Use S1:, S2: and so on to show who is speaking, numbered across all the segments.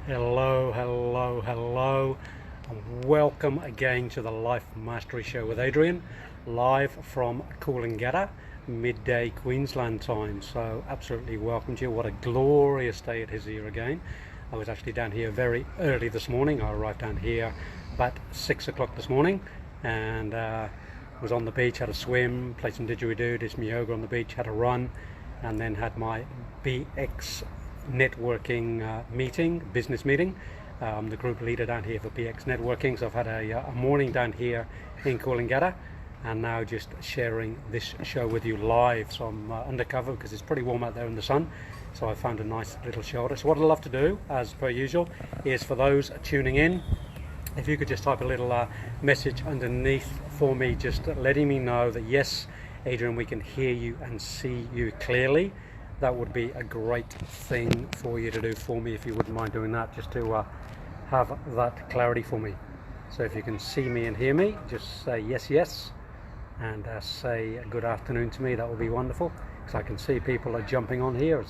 S1: Hello, hello, hello, and welcome again to the Life Mastery Show with Adrian, live from Coolangatta, midday Queensland time. So absolutely welcome to you. What a glorious day it is here again. I was actually down here very early this morning. I arrived down here about 6 o'clock this morning and was on the beach, had a swim, played some didgeridoo, did some yoga on the beach, had a run, and then had my BX networking business meeting. The group leader down here for BX networking, so I've had a morning down here in Coolangatta and now just sharing this show with you live. So I'm undercover because it's pretty warm out there in the sun, so I found a nice little shelter. So what I'd love to do, as per usual, is for those tuning in, if you could just type a little message underneath for me, just letting me know that yes, Adrian, we can hear you and see you clearly. That would be a great thing for you to do for me, if you wouldn't mind doing that, just to have that clarity for me. So if you can see me and hear me, just say yes, yes, and say good afternoon to me. That would be wonderful, because I can see people are jumping on here.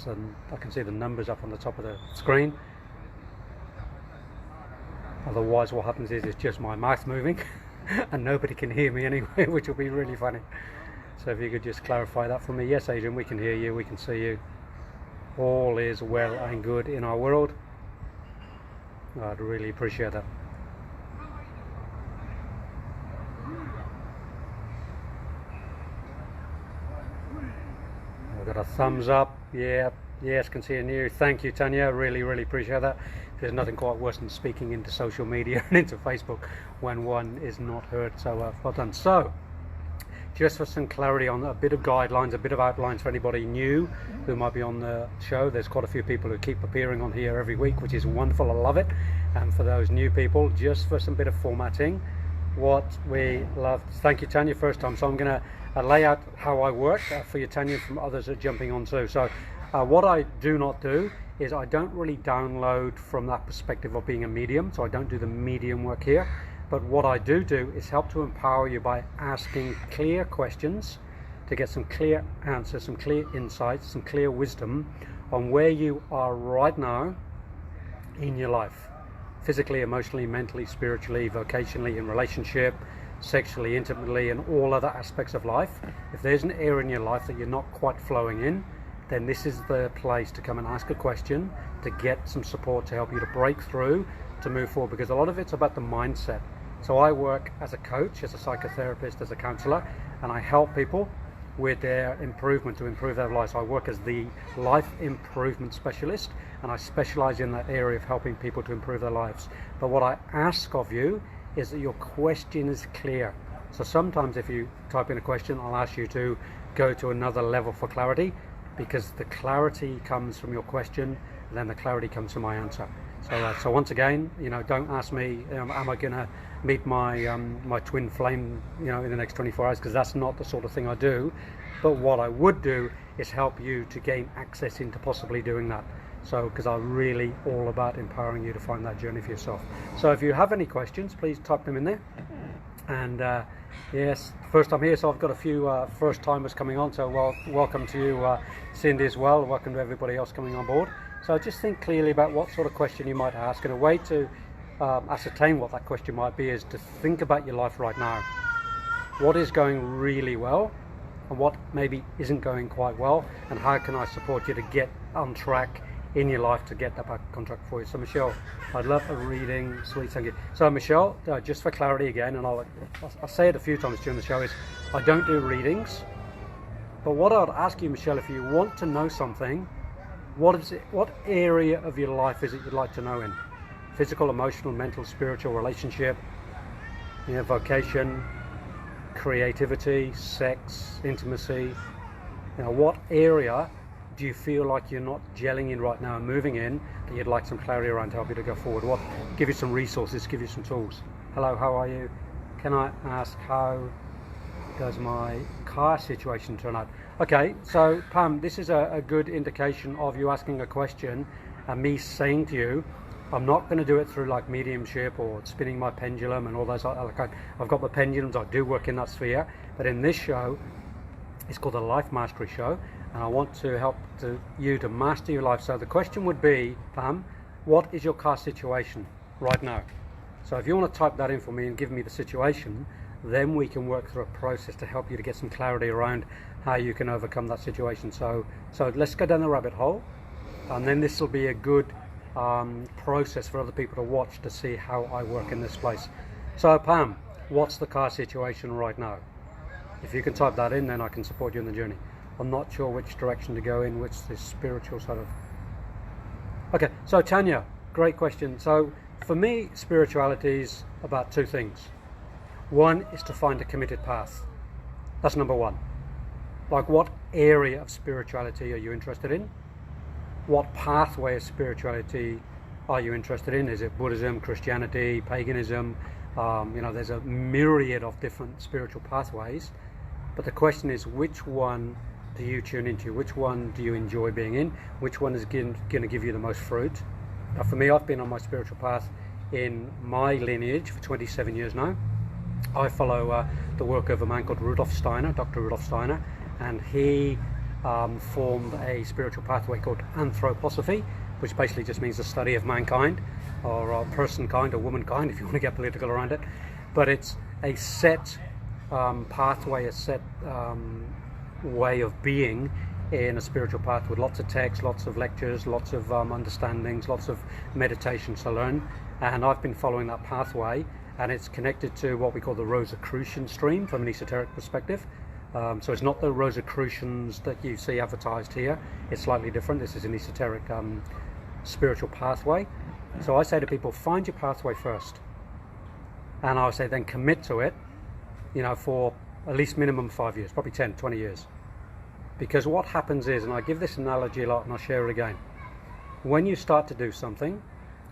S1: I can see the numbers up on the top of the screen. Otherwise what happens is it's just my mouth moving and nobody can hear me anyway, which will be really funny. So if you could just clarify that for me. Yes, Adrian, we can hear you, we can see you. All is well and good in our world. I'd really appreciate that. I've got a thumbs up. Yeah, yes, can see you new. Thank you, Tanya. Really, really appreciate that. There's nothing quite worse than speaking into social media and into Facebook when one is not heard. So well done. So, just for some clarity on a bit of guidelines, a bit of outlines for anybody new who might be on the show. There's quite a few people who keep appearing on here every week, which is wonderful. I love it. And for those new people, just for some bit of formatting, what we love. Thank you, Tanya, first time. So I'm going to lay out how I work for you, Tanya, from others that are jumping on too. So what I do not do is I don't really download from that perspective of being a medium. So I don't do the medium work here. But what I do is help to empower you by asking clear questions to get some clear answers, some clear insights, some clear wisdom on where you are right now in your life. Physically, emotionally, mentally, spiritually, vocationally, in relationship, sexually, intimately, and all other aspects of life. If there's an area in your life that you're not quite flowing in, then this is the place to come and ask a question to get some support to help you to break through, to move forward, because a lot of it's about the mindset. So I work as a coach, as a psychotherapist, as a counselor, and I help people with their improvement, to improve their lives. So I work as the life improvement specialist, and I specialize in that area of helping people to improve their lives. But what I ask of you is that your question is clear. So sometimes if you type in a question, I'll ask you to go to another level for clarity, because the clarity comes from your question, and then the clarity comes from my answer. So once again, don't ask me, am I going to meet my my twin flame, in the next 24 hours, because that's not the sort of thing I do. But what I would do is help you to gain access into possibly doing that. So, because I'm really all about empowering you to find that journey for yourself. So if you have any questions, please type them in there. And yes, first time here, so I've got a few first timers coming on. So welcome to you, Cindy, as well. Welcome to everybody else coming on board. So just think clearly about what sort of question you might ask, and a way to ascertain what that question might be is to think about your life right now. What is going really well, and what maybe isn't going quite well, and how can I support you to get on track in your life to get that back on track for you. So Michelle, I'd love a reading, sweet, thank you. So Michelle, just for clarity again, and I'll say it a few times during the show, is I don't do readings. But what I'd ask you, Michelle, if you want to know something, what area of your life is it you'd like to know in? Physical, emotional, mental, spiritual, relationship, vocation, creativity, sex, intimacy. What area do you feel like you're not gelling in right now and moving in, that you'd like some clarity around to help you to go forward? Give you some resources, give you some tools. Hello, how are you? Can I ask, how does my car situation turn out? Okay, so Pam, this is a good indication of you asking a question and me saying to you, I'm not going to do it through like mediumship or spinning my pendulum and all those. I've got the pendulums, I do work in that sphere, but in this show, it's called the Life Mastery Show, and I want to help you to master your life. So the question would be, Pam, what is your car situation right now? So if you want to type that in for me and give me the situation, then we can work through a process to help you to get some clarity around how you can overcome that situation. So let's go down the rabbit hole, and then this will be a good process for other people to watch to see how I work in this place. So Pam, what's the car situation right now? If you can type that in, then I can support you in the journey. I'm not sure which direction to go in, which is spiritual sort of. Okay, so Tanya, great question. So for me, spirituality is about two things. One is to find a committed path. That's number one. Like, what area of spirituality are you interested in? What pathway of spirituality are you interested in? Is it Buddhism, Christianity, paganism? There's a myriad of different spiritual pathways. But the question is, which one do you tune into? Which one do you enjoy being in? Which one is going to give you the most fruit? Now, for me, I've been on my spiritual path in my lineage for 27 years now. I follow the work of a man called Rudolf Steiner, Dr. Rudolf Steiner, and he formed a spiritual pathway called Anthroposophy, which basically just means the study of mankind, or person-kind, or womankind, if you want to get political around it. But it's a set pathway, a set way of being in a spiritual path, with lots of texts, lots of lectures, lots of understandings, lots of meditations to learn. And I've been following that pathway, and it's connected to what we call the Rosicrucian stream from an esoteric perspective. So it's not the Rosicrucians that you see advertised here. It's slightly different. This is an esoteric spiritual pathway. So I say to people, find your pathway first, and I say then commit to it, for at least minimum 5 years, probably 10, 20 years. Because what happens is, and I give this analogy a lot and I'll share it again, when you start to do something,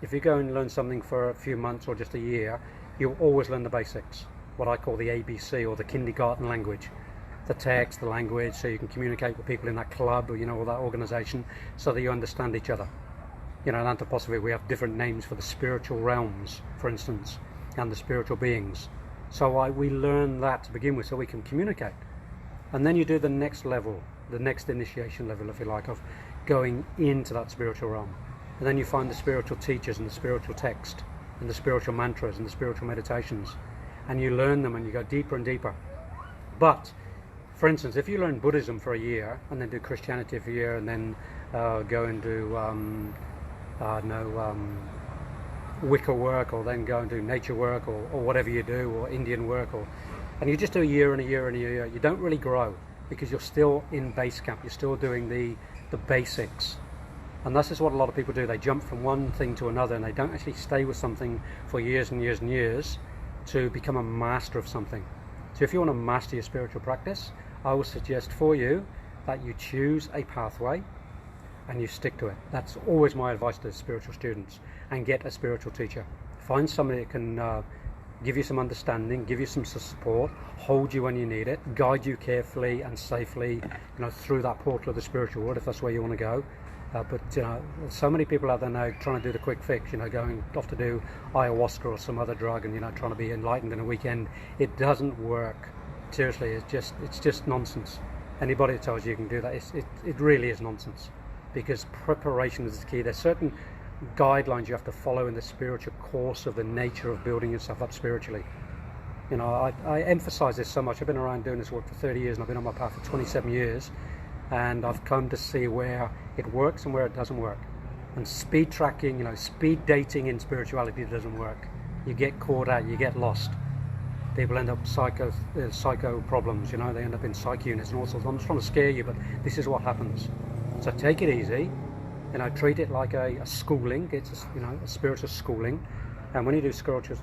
S1: if you go and learn something for a few months or just a year, you'll always learn the basics, what I call the ABC, or the kindergarten language. The text, the language, so you can communicate with people in that club, or or that organization, so that you understand each other. In Antipathy, we have different names for the spiritual realms, for instance, and the spiritual beings. So we learn that to begin with, so we can communicate. And then you do the next level, the next initiation level, if you like, of going into that spiritual realm. And then you find the spiritual teachers and the spiritual text and the spiritual mantras and the spiritual meditations, and you learn them and you go deeper and deeper. But for instance, if you learn Buddhism for a year and then do Christianity for a year and then go and do Wicca work, or then go and do nature work, or whatever you do, or Indian work, and you just do a year and a year and a year, you don't really grow, because you're still in base camp. You're still doing the basics. And that's just what a lot of people do. They jump from one thing to another, and they don't actually stay with something for years and years and years to become a master of something. So if you want to master your spiritual practice, I would suggest for you that you choose a pathway and you stick to it. That's always my advice to spiritual students. And get a spiritual teacher. Find somebody that can give you some understanding, give you some support, hold you when you need it, guide you carefully and safely, through that portal of the spiritual world, if that's where you want to go. But so many people out there now trying to do the quick fix, going off to do ayahuasca or some other drug, and trying to be enlightened in a weekend. It doesn't work. Seriously, it's just nonsense. Anybody that tells you can do that, it really is nonsense. Because preparation is the key. There's certain guidelines you have to follow in the spiritual course of the nature of building yourself up spiritually. I emphasize this so much. I've been around doing this work for 30 years, and I've been on my path for 27 years, and I've come to see where it works and where it doesn't work. And speed tracking, speed dating in spirituality doesn't work. You get caught out, you get lost. People end up psycho problems, they end up in psych units and all sorts. I'm just trying to scare you, but this is what happens. So take it easy. Treat it like a schooling. It's a spiritual schooling. And when you do spiritual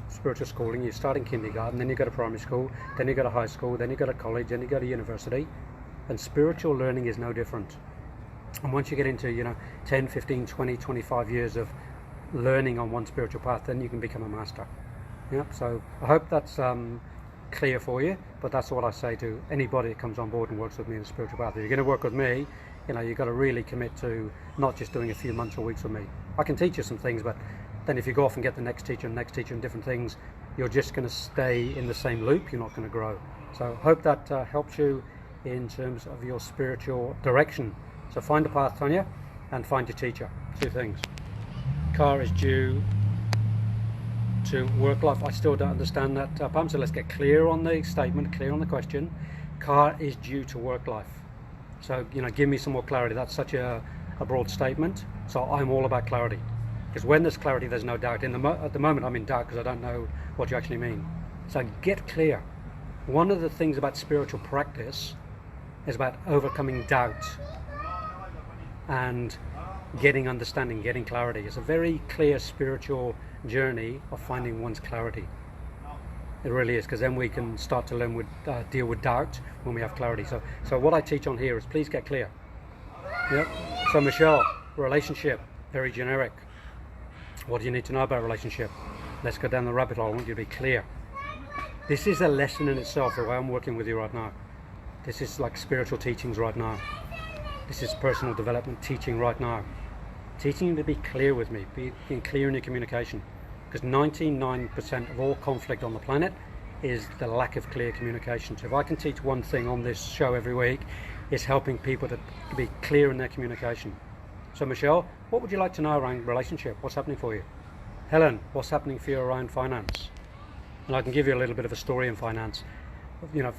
S1: schooling, you start in kindergarten, then you go to primary school, then you go to high school, then you go to college, then you go to university. And spiritual learning is no different. And once you get into 10, 15, 20, 25 years of learning on one spiritual path, then you can become a master. So I hope that's clear for you, but that's what I say to anybody that comes on board and works with me in the spiritual path. If you're going to work with me, you've got to really commit to not just doing a few months or weeks with me. I can teach you some things, but then if you go off and get the next teacher and different things, you're just going to stay in the same loop. You're not going to grow. So I hope that helps you in terms of your spiritual direction. So find a path, Tanya, and find your teacher. Two things. car is due to work life. I still don't understand that, Pam, so let's get clear on the statement, clear on the question. Car is due to work life. So, give me some more clarity. That's such a broad statement, so I'm all about clarity. Because when there's clarity, there's no doubt. At the moment, I'm in doubt because I don't know what you actually mean. So get clear. One of the things about spiritual practice is about overcoming doubt and getting understanding, getting clarity. It's a very clear spiritual journey of finding one's clarity. It really is, because then we can start to learn deal with doubt when we have clarity. So what I teach on here is please get clear. Yep. So Michelle, relationship, very generic. What do you need to know about a relationship? Let's go down the rabbit hole. I want you to be clear. This is a lesson in itself, the way I'm working with you right now. This is like spiritual teachings right now. This is personal development teaching right now. Teaching you to be clear with me, being clear in your communication. Because 99% of all conflict on the planet is the lack of clear communication. So if I can teach one thing on this show every week, it's helping people to be clear in their communication. So Michelle, what would you like to know around relationship? What's happening for you? Helen, what's happening for you around finance? And I can give you a little bit of a story in finance.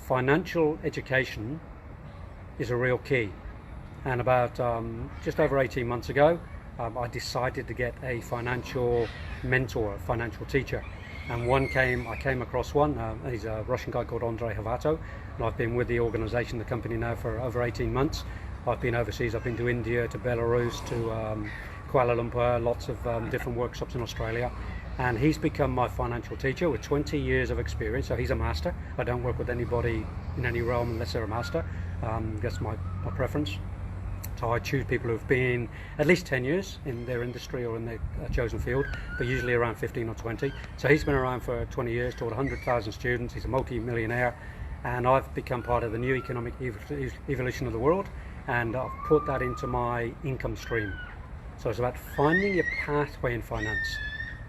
S1: Financial education is a real key. And about just over 18 months ago, I decided to get a financial mentor, a financial teacher. And I came across one. He's a Russian guy called Andrei Havato, and I've been with the organization, the company now for over 18 months. I've been overseas. I've been to India, to Belarus, to Kuala Lumpur, lots of different workshops in Australia. And he's become my financial teacher with 20 years of experience. So he's a master. I don't work with anybody in any realm unless they're a master. That's my preference. So I choose people who've been at least 10 years in their industry or in their chosen field, but usually around 15 or 20. So he's been around for 20 years, taught 100,000 students. He's a multi-millionaire, and I've become part of the new economic evolution of the world, and I've put that into my income stream. So it's about finding your pathway in finance,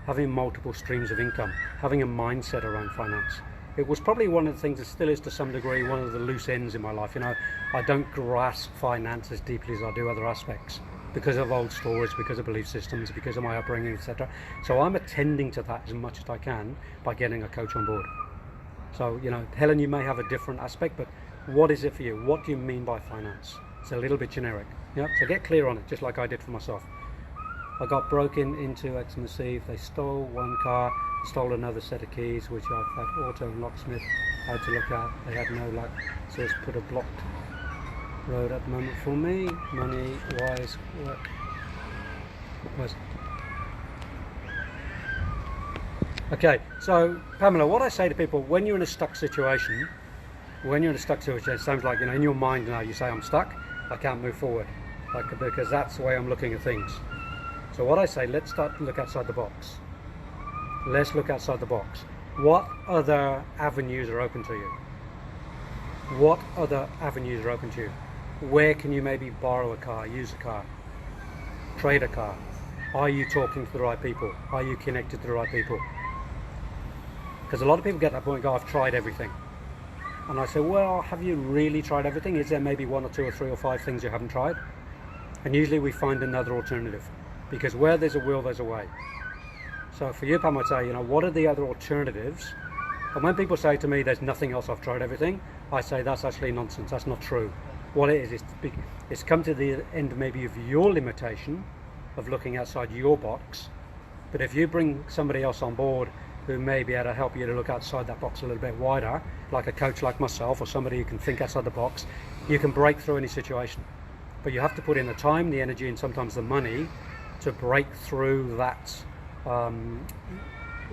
S1: having multiple streams of income, having a mindset around finance. It was probably one of the things that still is to some degree one of the loose ends in my life. I don't grasp finance as deeply as I do other aspects because of old stories, because of belief systems, because of my upbringing, etc. So I'm attending to that as much as I can by getting a coach on board. So, Helen, you may have a different aspect, but what is it for you? What do you mean by finance? It's a little bit generic. So get clear on it, just like I did for myself. I got broken into Xmas Eve. They stole one car, stole another set of keys, which I've had auto locksmith had to look at. They had no luck, so it's put a blocked road at the moment for me. Money wise, work. Okay, so Pamela, what I say to people when you're in a stuck situation, it sounds like in your mind now you say I'm stuck, I can't move forward, because that's the way I'm looking at things. So what I say, let's start to look outside the box. Let's look outside the box. What other avenues are open to you? What other avenues are open to you? Where can you maybe borrow a car, use a car, trade a car? Are you talking to the right people? Are you connected to the right people? Because a lot of people get to that point and go, I've tried everything. And I say, well, have you really tried everything? Is there maybe one or two or three or five things you haven't tried? And usually we find another alternative. Because where there's a will, there's a way. So for you, Pam, I'd say, what are the other alternatives? And when people say to me, there's nothing else, I've tried everything, I say that's actually nonsense. That's not true. What it is, it's come to the end maybe of your limitation of looking outside your box. But if you bring somebody else on board who may be able to help you to look outside that box a little bit wider, like a coach like myself or somebody who can think outside the box, you can break through any situation. But you have to put in the time, the energy, and sometimes the money to break through that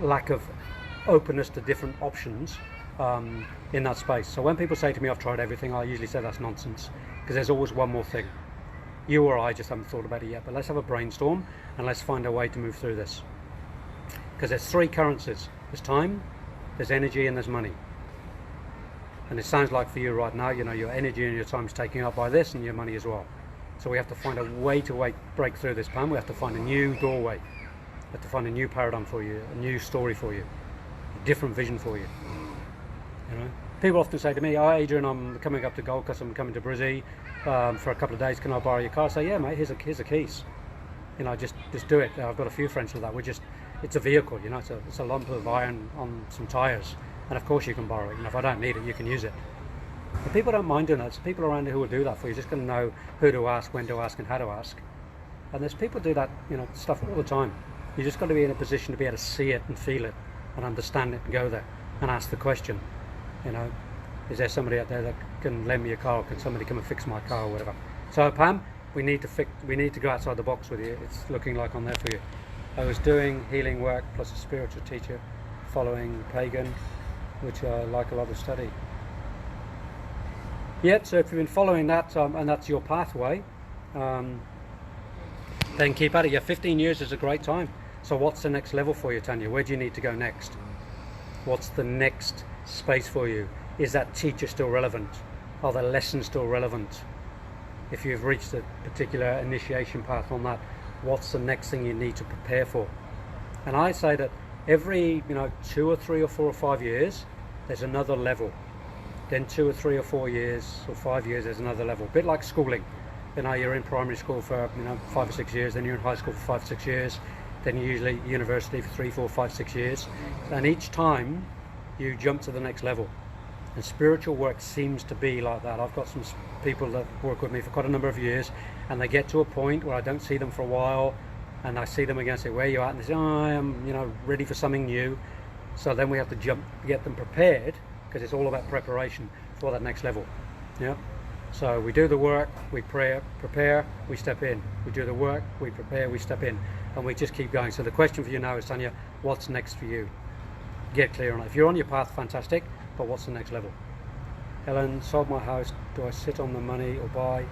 S1: lack of openness to different options in that space. So when people say to me, I've tried everything, I usually say that's nonsense, because there's always one more thing. You or I just haven't thought about it yet, but let's have a brainstorm and let's find a way to move through this. Because there's three currencies. There's time, there's energy, and there's money. And it sounds like for you right now, your energy and your time is taken up by this and your money as well. So we have to find a way to break through this pan. We have to find a new doorway. We have to find a new paradigm for you, a new story for you, a different vision for you. People often say to me, oh, Adrian, I'm coming up to Gold Coast, I'm coming to Brizzy for a couple of days, can I borrow your car? I say, yeah, mate, here's the keys. you know, just do it. I've got a few friends with that. It's a vehicle, you know, it's a lump of iron on some tyres, and of course you can borrow it. You know, if I don't need it, you can use it. But people don't mind doing that. There's people around who will do that for you. You're just going to know who to ask, when to ask, and how to ask. And there's people do that, you know, stuff all the time. You just got to be in a position to be able to see it and feel it and understand it and go there and ask the question. You know, is there somebody out there that can lend me a car, or can somebody come and fix my car or whatever? So Pam, we need to go outside the box with you. It's looking like on there for you. I was doing healing work plus a spiritual teacher, following pagan, which I like a lot of study. Yeah, so if you've been following that and that's your pathway, then keep at it. Yeah, 15 years is a great time. So what's the next level for you, Tanya? Where do you need to go next? What's the next space for you? Is that teacher still relevant? Are the lessons still relevant? If you've reached a particular initiation path on that, what's the next thing you need to prepare for? And I say that every 2 or 3 or 4 or 5 years, there's another level. Then 2 or 3 or 4 years or 5 years, there's another level. A bit like schooling. You know, you're in primary school for 5 or 6 years, then you're in high school for 5 or 6 years, then you're usually university for 3, 4, 5, 6 years. And each time you jump to the next level. And spiritual work seems to be like that. I've got some people that work with me for quite a number of years, and they get to a point where I don't see them for a while, and I see them again and say, where are you at? And they say, oh, I am ready for something new. So then we have to jump, get them prepared, because it's all about preparation for that next level. Yeah. So we do the work, we prepare, we step in. We do the work, we prepare, we step in, and we just keep going. So the question for you now is, Tanya, what's next for you? Get clear on it. If you're on your path, fantastic, but what's the next level? Helen, sold my house. Do I sit on the money or buy?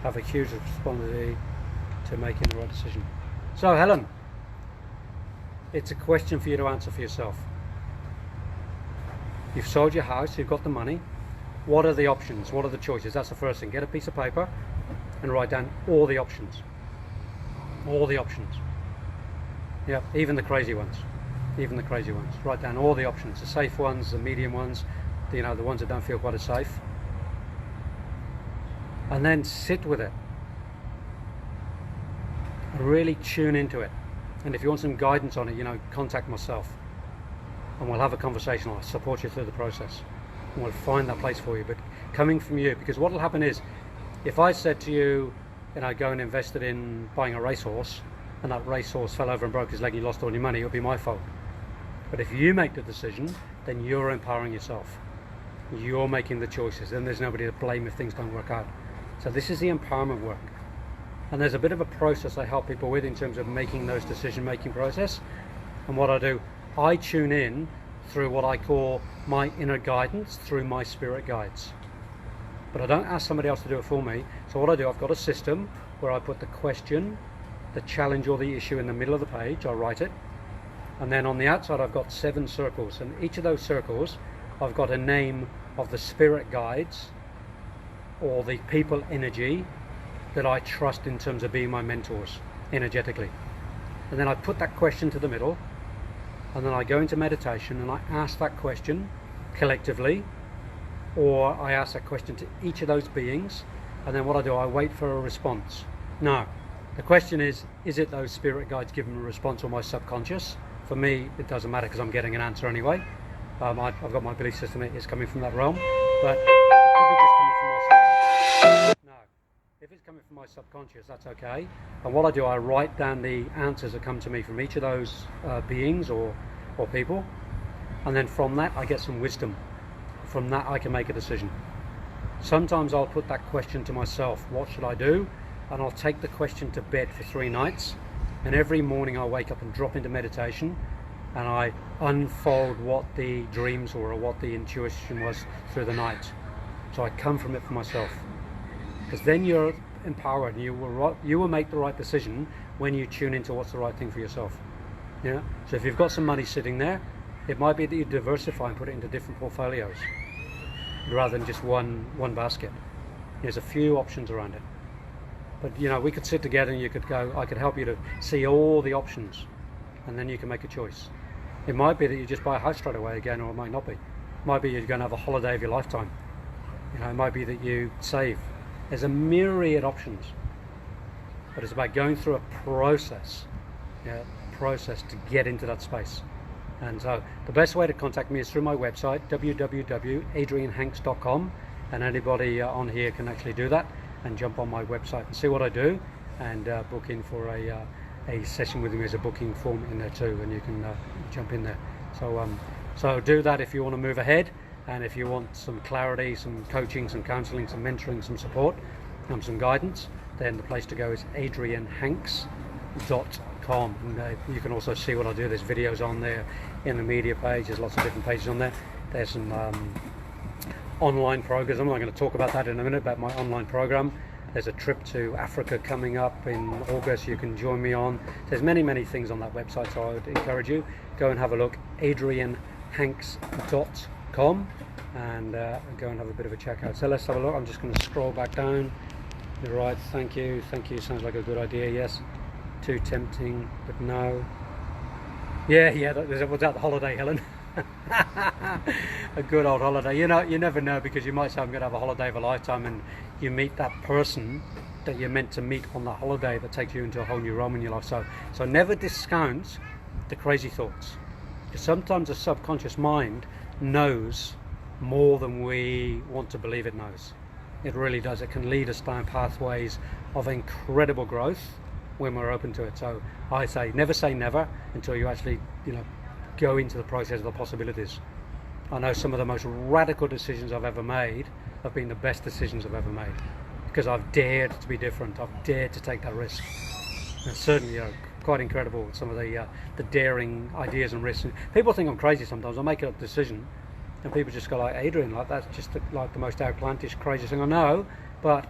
S1: Have a huge responsibility to making the right decision. So Helen, it's a question for you to answer for yourself. You've sold your house, you've got the money. What are the options? What are the choices? That's the first thing. Get a piece of paper and write down all the options. All the options. Yeah, even the crazy ones. Even the crazy ones. Write down all the options. The safe ones, the medium ones, the ones that don't feel quite as safe. And then sit with it. Really tune into it. And if you want some guidance on it, contact myself. And we'll have a conversation. I'll support you through the process. And we'll find that place for you. But coming from you, because what will happen is, if I said to you, go and invested in buying a racehorse, and that racehorse fell over and broke his leg and you lost all your money, it would be my fault. But if you make the decision, then you're empowering yourself. You're making the choices. Then there's nobody to blame if things don't work out. So this is the empowerment work. And there's a bit of a process I help people with in terms of making those decision-making process. And what I do, I tune in through what I call my inner guidance, through my spirit guides. But I don't ask somebody else to do it for me. So what I do, I've got a system where I put the question, the challenge or the issue in the middle of the page. I write it. And then on the outside, I've got 7 circles. And each of those circles, I've got a name of the spirit guides or the people energy that I trust in terms of being my mentors energetically. And then I put that question to the middle, and then I go into meditation and I ask that question collectively, or I ask that question to each of those beings, and then what I do, I wait for a response. Now, the question is it those spirit guides giving a response or my subconscious? For me, it doesn't matter because I'm getting an answer anyway. I've got my belief system, it's coming from that realm, but it could be just coming from my subconscious. No. If it's coming from my subconscious, that's okay. And what I do, I write down the answers that come to me from each of those beings or people. And then from that, I get some wisdom. From that, I can make a decision. Sometimes I'll put that question to myself, what should I do? And I'll take the question to bed for 3 nights. And every morning I wake up and drop into meditation. And I unfold what the dreams were or what the intuition was through the night. So I come from it for myself. Because then you're empowered and you will make the right decision when you tune into what's the right thing for yourself. Yeah. So if you've got some money sitting there, it might be that you diversify and put it into different portfolios rather than just one basket. There's a few options around it. But we could sit together and I could help you to see all the options, and then you can make a choice. It might be that you just buy a house straight away again, or it might not be. It might be you're going to have a holiday of your lifetime. It might be that you save. There's a myriad options. but it's about going through a process, process to get into that space. And so the best way to contact me is through my website, www.adrianhanks.com, and anybody on here can actually do that and jump on my website and see what I do, and book in for a session with me. There's a booking form in there too, and you can jump in there. So do that if you want to move ahead, and if you want some clarity, some coaching, some counseling, some mentoring, some support, and some guidance, then the place to go is adrianhanks.com. And you can also see what I do. There's videos on there in the media page. There's lots of different pages on there. There's some online programs. I'm not going to talk about that in a minute, about my online program. There's a trip to Africa coming up in August you can join me on. There's many things on that website, so I would encourage you, go and have a look, adrianhanks.com, and go and have a bit of a check out. So let's have a look. I'm just going to scroll back down. You're right, thank you, sounds like a good idea. Yes, too tempting, but no. Yeah, was that the holiday, Helen? A good old holiday. You know, you never know, because you might say I'm going to have a holiday of a lifetime, and you meet that person that you're meant to meet on that holiday that takes you into a whole new realm in your life. So never discount the crazy thoughts, because sometimes the subconscious mind knows more than we want to believe it knows. It really does. It can lead us down pathways of incredible growth when we're open to it. So I say never until you actually go into the process of the possibilities. I know some of the most radical decisions I've ever made have been the best decisions I've ever made, because I've dared to be different. I've dared to take that risk. And certainly, quite incredible, some of the daring ideas and risks. People think I'm crazy sometimes. I make a decision and people just go like, Adrian, like that's just like the most outlandish, crazy thing. I know, but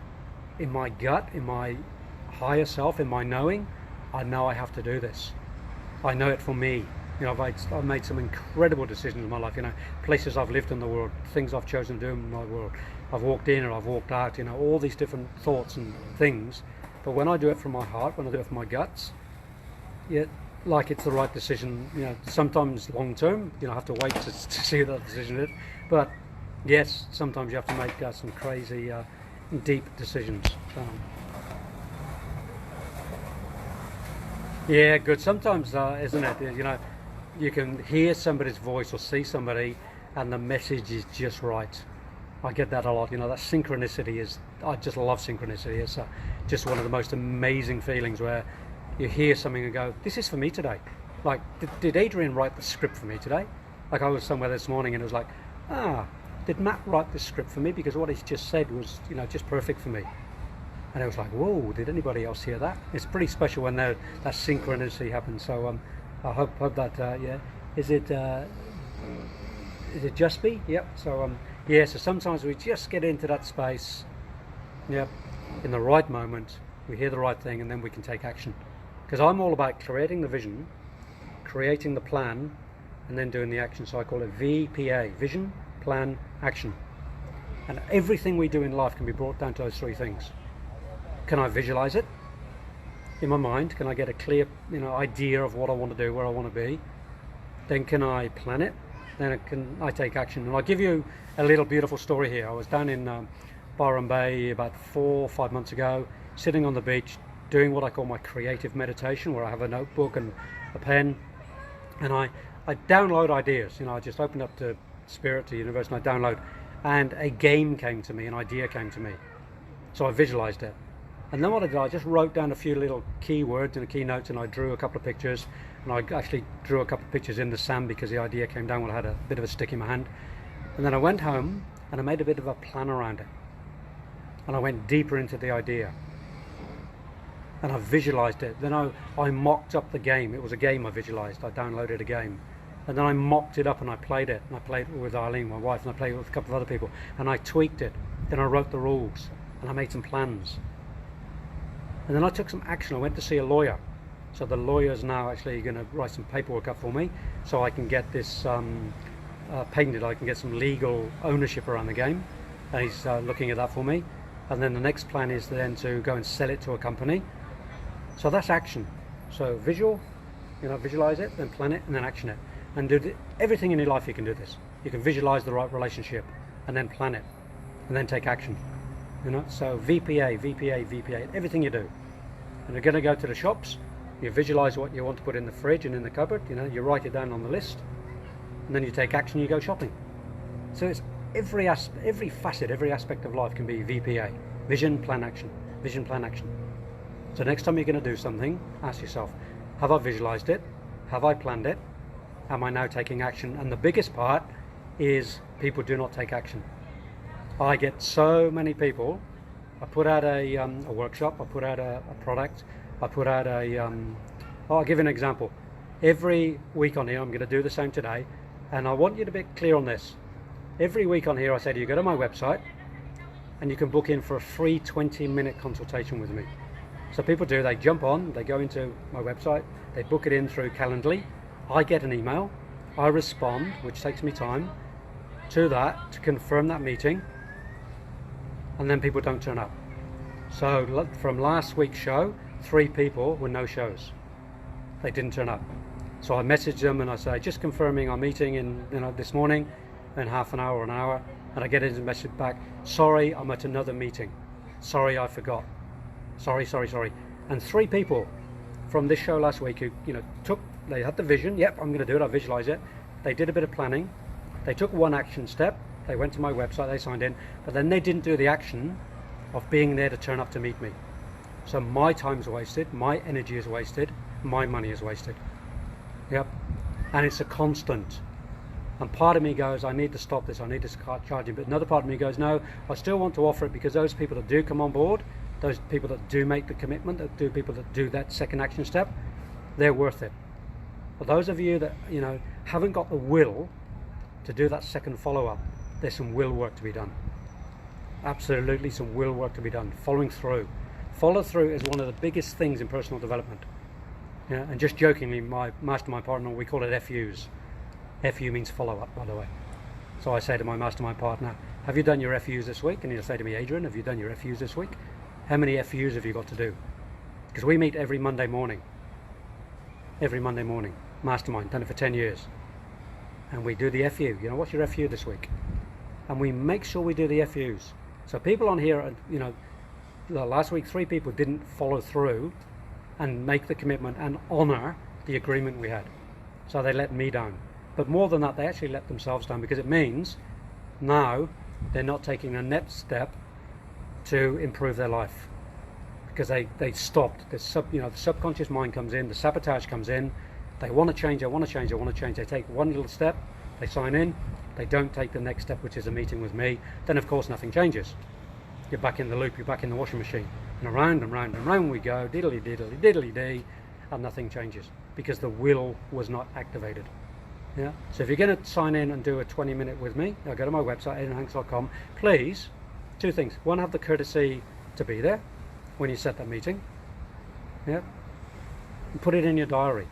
S1: in my gut, in my higher self, in my knowing, I know I have to do this. I know it for me. I've made some incredible decisions in my life. Places I've lived in the world, things I've chosen to do in my world. I've walked in or I've walked out. All these different thoughts and things. But when I do it from my heart, when I do it from my guts, like it's the right decision. Sometimes long term, I have to wait to see what that decision is. But yes, sometimes you have to make some crazy, deep decisions. Yeah, good. Sometimes, isn't it? You can hear somebody's voice or see somebody, and the message is just right. I get that a lot. That synchronicity is. I just love synchronicity. It's just one of the most amazing feelings where you hear something and go, "This is for me today." Like, did Adrian write the script for me today? Like, I was somewhere this morning and it was like, did Matt write this script for me? Because what he's just said was, just perfect for me. And it was like, whoa, did anybody else hear that? It's pretty special when that synchronicity happens. So I hope that, Is it just me? Yep. So, so sometimes we just get into that space, in the right moment, we hear the right thing, and then we can take action. Because I'm all about creating the vision, creating the plan, and then doing the action. So I call it VPA, vision, plan, action. And everything we do in life can be brought down to those three things. Can I visualize it in my mind? Can I get a clear idea of what I want to do, where I want to be? Then can I plan it? Then I take action. And I'll give you a little beautiful story here. I was down in Byron Bay about 4 or 5 months ago, sitting on the beach doing what I call my creative meditation, where I have a notebook and a pen, and I download ideas. I just opened up to Spirit, to Universe, and I download, and a game came to me, an idea came to me. So I visualized it. And then what I did, I just wrote down a few little key words and key notes, and I drew a couple of pictures, and I actually drew a couple of pictures in the sand because the idea came down when I had a bit of a stick in my hand. And then I went home and I made a bit of a plan around it, and I went deeper into the idea, and I visualized it. Then I mocked up the game. It was a game I visualized. I downloaded a game, and then I mocked it up and I played it. And I played it with Eileen, my wife, and I played it with a couple of other people, and I tweaked it. Then I wrote the rules, and I made some plans. And then I took some action. I went to see a lawyer. So the lawyer's now actually going to write some paperwork up for me, so I can get this patented. I can get some legal ownership around the game, and he's looking at that for me. And then the next plan is then to go and sell it to a company. So that's action. So visualize it, then plan it, and then action it. And do everything in your life you can do this. You can visualize the right relationship, and then plan it, and then take action. So VPA, everything you do. And you're going to go to the shops, you visualize what you want to put in the fridge and in the cupboard, you write it down on the list, and then you take action, you go shopping. So it's every facet, every aspect of life can be VPA, vision, plan, action, vision, plan, action. So next time you're going to do something, ask yourself, have I visualized it? Have I planned it? Am I now taking action? And the biggest part is people do not take action. I get so many people. I put out a workshop, I put out a product, I put out I'll give you an example. Every week on here, I'm going to do the same today, and I want you to be clear on this. Every week on here, I say to you, go to my website, and you can book in for a free 20-minute consultation with me. So people do, they jump on, they go into my website, they book it in through Calendly, I get an email, I respond, which takes me time, to that, to confirm that meeting, and then people don't turn up. So from last week's show, 3 people were no shows. They didn't turn up. So I message them and I say, just confirming our meeting in this morning in half an hour or an hour, and I get a message back, sorry, I'm at another meeting. Sorry, I forgot. Sorry. And 3 people from this show last week who they had the vision, yep, I'm going to do it, I visualize it. They did a bit of planning, they took one action step, they went to my website, they signed in, but then they didn't do the action of being there to turn up to meet me. So my time's wasted, my energy is wasted, my money is wasted. Yep. And it's a constant. And part of me goes, I need to stop this, I need to start charging. But another part of me goes, no, I still want to offer it, because those people that do come on board, those people that do make the commitment, people that do that second action step, they're worth it. For those of you that haven't got the will to do that second follow-up, there's some will work to be done. Absolutely some will work to be done. Following through. Follow through is one of the biggest things in personal development. Yeah, and just jokingly, my mastermind partner, we call it FUs. FU means follow-up, by the way. So I say to my mastermind partner, have you done your FUs this week? And he'll say to me, Adrian, have you done your FUs this week? How many FUs have you got to do? Because we meet every Monday morning. Every Monday morning. Mastermind, done it for 10 years. And we do the FU. What's your FU this week? And we make sure we do the FUs. So people on here, last week 3 people didn't follow through and make the commitment and honor the agreement we had. So they let me down. But more than that, they actually let themselves down, because it means now they're not taking a next step to improve their life, because they stopped. The subconscious mind comes in, the sabotage comes in. They want to change, they take one little step, they sign in, they don't take the next step, which is a meeting with me. Then of course nothing changes. You're back in the loop, you're back in the washing machine, and around and round and round we go, diddly diddly diddly dee, and nothing changes, because the will was not activated. Yeah. So if you're going to sign in and do a 20-minute with me, go to my website, adrianhanks.com. Please, 2 things. 1, have the courtesy to be there when you set that meeting. Yeah. And put it in your diary.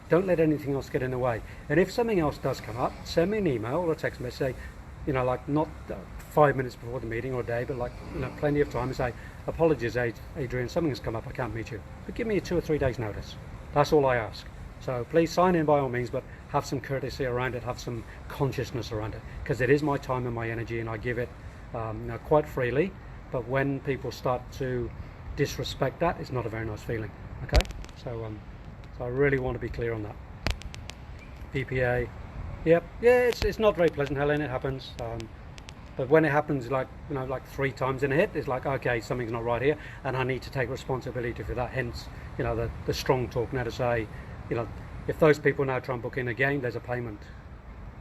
S1: Don't let anything else get in the way. And if something else does come up, send me an email or a text message. Say, not 5 minutes before the meeting or a day, but plenty of time, and say, apologies, Adrian, something has come up, I can't meet you. But give me a 2 or 3 days notice. That's all I ask. So please sign in by all means, but have some courtesy around it, have some consciousness around it, because it is my time and my energy, and I give it quite freely. But when people start to disrespect that, it's not a very nice feeling. Okay, so I really want to be clear on that. PPA, yep, yeah, it's not very pleasant, Helen. It happens, but when it happens, like 3 times in a hit, it's like, okay, something's not right here, and I need to take responsibility for that. Hence, the strong talk now to say, if those people now try and book in again, there's a payment.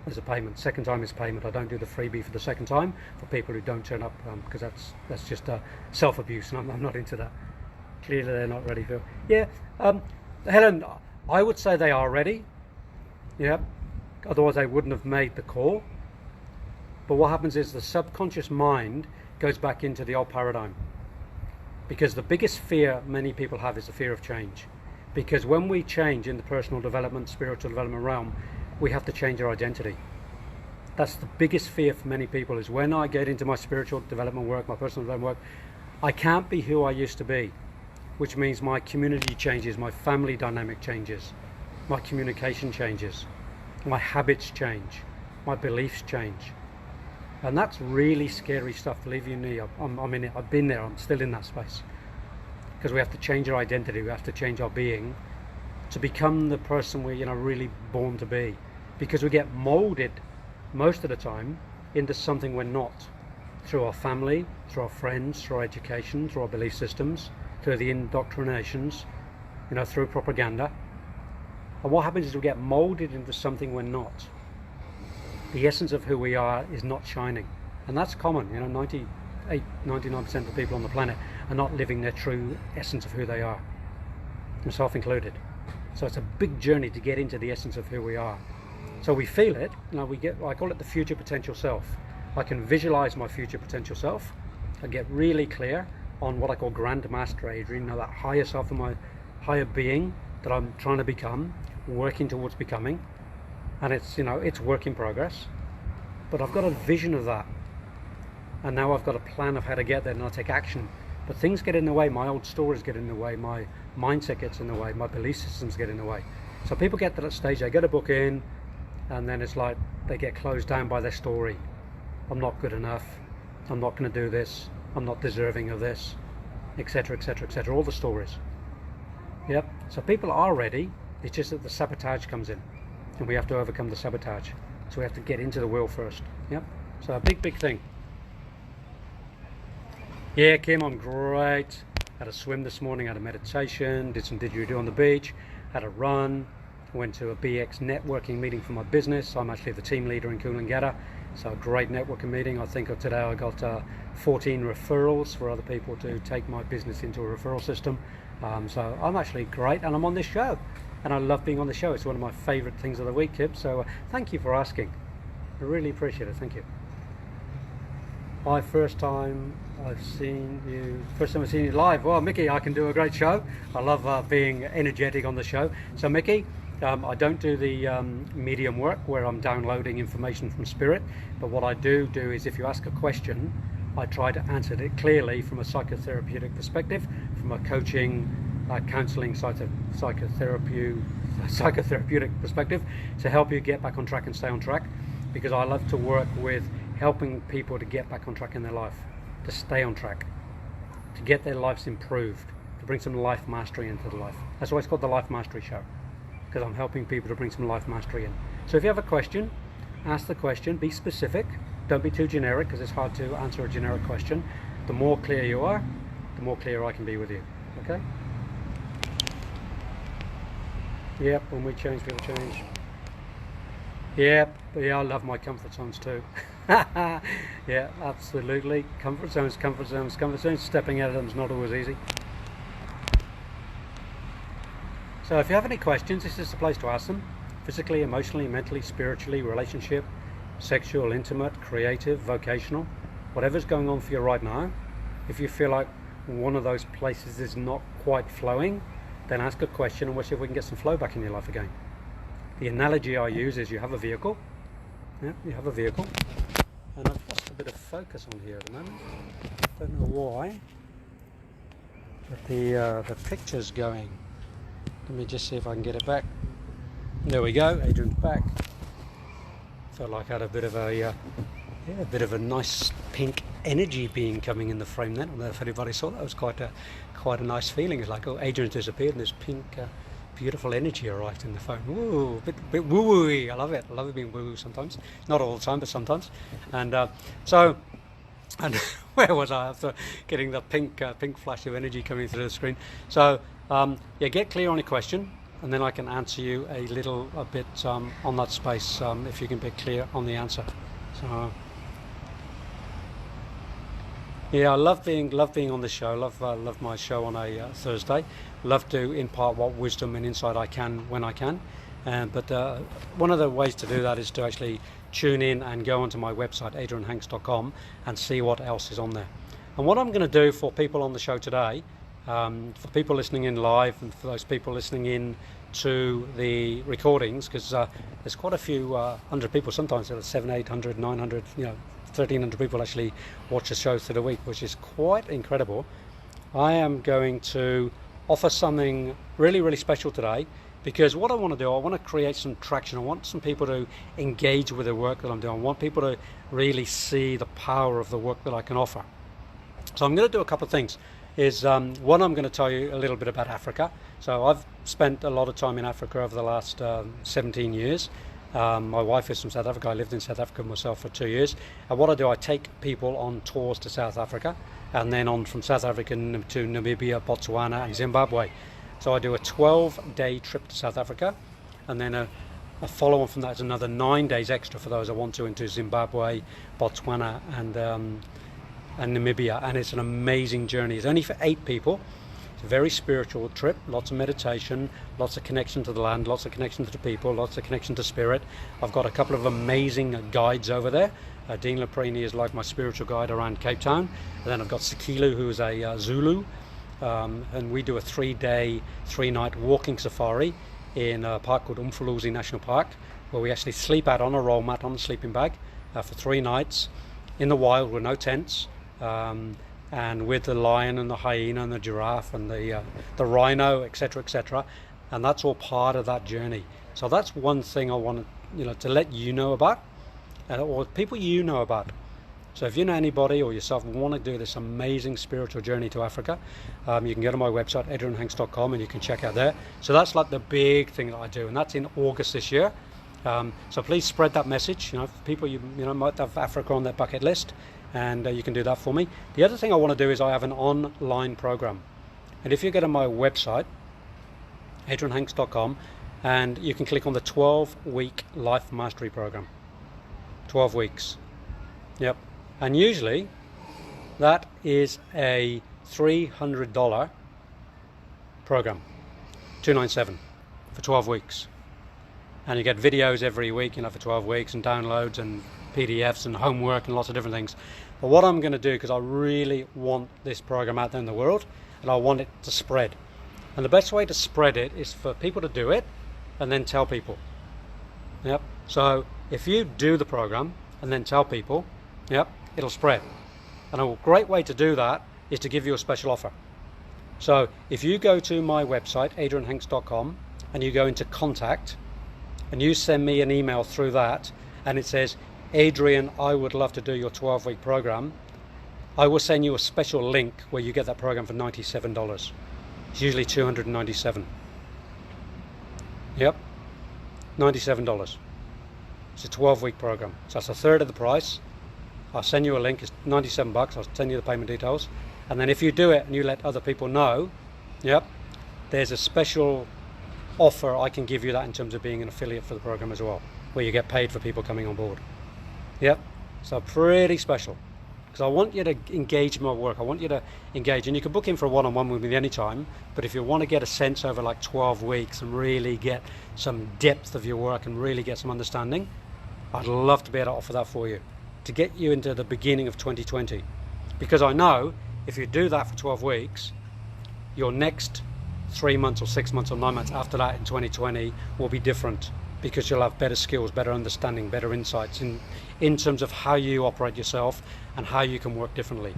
S1: There's a payment. Second time is payment. I don't do the freebie for the second time for people who don't turn up, because that's just self-abuse, and I'm not into that. Clearly, they're not ready for. Yeah, Helen, I would say they are ready. Yeah, otherwise they wouldn't have made the call. But what happens is the subconscious mind goes back into the old paradigm, because the biggest fear many people have is the fear of change. Because when we change in the personal development, spiritual development realm, we have to change our identity. That's the biggest fear for many people, is when I get into my spiritual development work, my personal development work, I can't be who I used to be, which means my community changes, my family dynamic changes, my communication changes, my habits change, my beliefs change. And that's really scary stuff, believe you me. I'm in it, I've been there, I'm still in that space. because we have to change our identity, we have to change our being to become the person we're really born to be, because we get molded most of the time into something we're not, through our family, through our friends, through our education, through our belief systems, through the indoctrinations, through propaganda. And what happens is we get molded into something we're not. The essence of who we are is not shining, and that's common. 99% of the people on the planet are not living their true essence of who they are, myself included. So it's a big journey to get into the essence of who we are. So we feel it. I call it the future potential self. I can visualize my future potential self. I get really clear on what I call Grand Master Adrian, that higher self, and my higher being that I'm trying to become, working towards becoming. And it's work in progress. But I've got a vision of that. And now I've got a plan of how to get there, and I take action. But things get in the way. My old stories get in the way. My mindset gets in the way. My belief systems get in the way. So people get to that stage, they get a book in, and then it's like they get closed down by their story. I'm not good enough. I'm not going to do this. I'm not deserving of this, etc., etc., etc. All the stories. Yep. So people are ready. It's just that the sabotage comes in, and we have to overcome the sabotage. So we have to get into the wheel first. Yep. So a big thing. Yeah, Kim, I'm great. Had a swim this morning, had a meditation, did some didgeridoo on the beach, had a run, went to a BX networking meeting for my business. I'm actually the team leader in Coolangatta, so a great networking meeting. I think today I got 14 referrals for other people to take my business into a referral system. So I'm actually great, and I'm on this show, and I love being on the show. It's one of my favorite things of the week, Kim, so thank you for asking. I really appreciate it. Thank you. First time I've seen you live. Well, Mickey, I can do a great show. I love being energetic on the show. So Mickey, I don't do the medium work where I'm downloading information from spirit, but what I do is if you ask a question, I try to answer it clearly from a psychotherapeutic perspective, from a coaching, counseling, psychotherapeutic perspective, to help you get back on track and stay on track, because I love to work with helping people to get back on track in their life, to stay on track, to get their lives improved, to bring some life mastery into the life. That's why it's called the Life Mastery Show, because I'm helping people to bring some life mastery in. So if you have a question, ask the question, be specific, don't be too generic, because it's hard to answer a generic question. The more clear you are, the more clear I can be with you, okay? Yep, when we change, people change. Yep, yeah, I love my comfort zones too. Yeah, absolutely. Comfort zones. Stepping out of them is not always easy. So if you have any questions, this is the place to ask them. Physically, emotionally, mentally, spiritually, relationship, sexual, intimate, creative, vocational, whatever's going on for you right now. If you feel like one of those places is not quite flowing, then ask a question and we'll see if we can get some flow back in your life again. The analogy I use is you have a vehicle. Yeah, you have a vehicle. And I've lost a bit of focus on here at the moment. Don't know why. But the picture's going. Let me just see if I can get it back. There we go. Adrian's back. Felt like I had a bit of a nice pink energy being coming in the frame then. I don't know if anybody saw that. It was quite a nice feeling. It's like, oh, Adrian's disappeared and this pink beautiful energy arrived in the phone. Ooh, a bit woo-woo-y. I love it. I love it being woo-woo sometimes. Not all the time, but sometimes. And where was I after getting the pink flash of energy coming through the screen? So yeah, get clear on your question, and then I can answer you a bit on that space if you can be clear on the answer. So yeah, I love being on the show. Love my show on a Thursday. Love to impart what wisdom and insight I can when I can. But one of the ways to do that is to actually tune in and go onto my website, adrianhanks.com, and see what else is on there. And what I'm going to do for people on the show today, for people listening in live and for those people listening in to the recordings, because there's quite a few hundred people, sometimes there are 700, 800, 900, 1,300 people actually watch the show through the week, which is quite incredible. I am going to offer something really, really special today, because what I want to do, I want to create some traction. I want some people to engage with the work that I'm doing. I want people to really see the power of the work that I can offer. So I'm going to do a couple of things. is one, I'm going to tell you a little bit about Africa. So I've spent a lot of time in Africa over the last 17 years. My wife is from South Africa. I lived in South Africa myself for 2 years. And what I do, I take people on tours to South Africa, and then on from South Africa to Namibia, Botswana and Zimbabwe. So I do a 12-day trip to South Africa, and then a follow-on from that is another 9 days extra for those I want to, into Zimbabwe, Botswana and Namibia. And it's an amazing journey. It's only for 8 people. It's a very spiritual trip, lots of meditation, lots of connection to the land, lots of connection to the people, lots of connection to spirit. I've got a couple of amazing guides over there. Dean Laprini is like my spiritual guide around Cape Town. And then I've got Sikilu, who is a Zulu. And we do a 3-day, 3-night walking safari in a park called Umfolozi National Park, where we actually sleep out on a roll mat on a sleeping bag for 3 nights in the wild with no tents. And with the lion and the hyena and the giraffe and the rhino, etc., etc., and that's all part of that journey. So that's one thing I want to let you know about, or people you know about. So if you know anybody or yourself want to do this amazing spiritual journey to Africa, you can go to my website adrianhanks.com and you can check out there. So that's like the big thing that I do, and that's in August this year. So please spread that message. People you might have Africa on their bucket list. And you can do that for me. The other thing I want to do is I have an online program, and if you go to my website adrianhanks.com, and you can click on the 12-week life mastery program. 12 weeks. Yep. And usually that is a $300 program, $297 for 12 weeks, and you get videos every week for 12 weeks, and downloads and PDFs and homework and lots of different things. But what I'm going to do, because I really want this program out there in the world and I want it to spread, and the best way to spread it is for people to do it and then tell people. Yep. So if you do the program and then tell people, yep, it'll spread. And a great way to do that is to give you a special offer. So if you go to my website adrianhanks.com and you go into contact and you send me an email through that, and it says, Adrian, I would love to do your 12-week program, I will send you a special link where you get that program for $97. It's usually $297. Yep, $97. It's a 12-week program, so that's a third of the price. I'll send you a link. It's $97. I'll send you the payment details, and then if you do it and you let other people know, yep, there's a special offer I can give you that in terms of being an affiliate for the program as well, where you get paid for people coming on board. Yep, so pretty special, because I want you to engage in my work. I want you to engage, and you can book in for a one-on-one with me anytime, but if you want to get a sense over like 12 weeks and really get some depth of your work and really get some understanding, I'd love to be able to offer that for you, to get you into the beginning of 2020, because I know if you do that for 12 weeks, your next 3 months or 6 months or 9 months after that in 2020 will be different, because you'll have better skills, better understanding, better insights in terms of how you operate yourself and how you can work differently.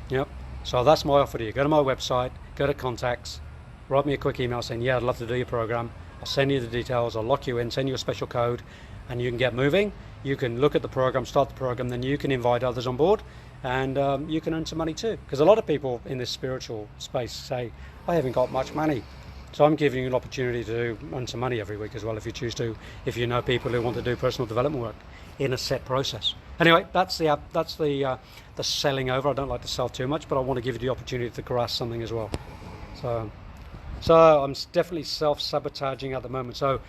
S1: Yep. So that's my offer to you. Go to my website, go to contacts, write me a quick email saying, yeah, I'd love to do your program. I'll send you the details, I'll lock you in, send you a special code, and you can get moving. You can look at the program, start the program, then you can invite others on board, and you can earn some money too. Because a lot of people in this spiritual space say, I haven't got much money. So I'm giving you an opportunity to earn some money every week as well, if you choose to, if you know people who want to do personal development work in a set process. Anyway, that's the selling over. I don't like to sell too much, but I want to give you the opportunity to grasp something as well. So I'm definitely self-sabotaging at the moment. So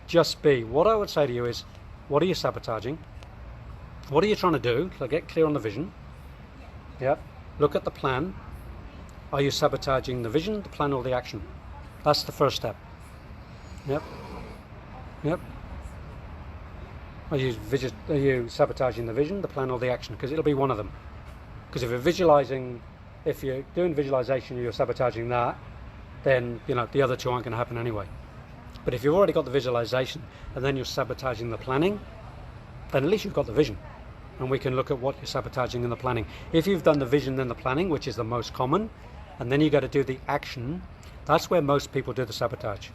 S1: just be. What I would say to you is, what are you sabotaging? What are you trying to do? So get clear on the vision. Yep. Look at the plan. Are you sabotaging the vision, the plan, or the action? That's the first step. Yep. Yep. Are you sabotaging the vision, the plan, or the action? Because it'll be one of them. Because if you're doing visualization, you're sabotaging that, then the other two aren't going to happen anyway. But if you've already got the visualization and then you're sabotaging the planning, then at least you've got the vision. And we can look at what you're sabotaging in the planning. If you've done the vision then the planning, which is the most common, and then you got to do the action, that's where most people do the sabotage,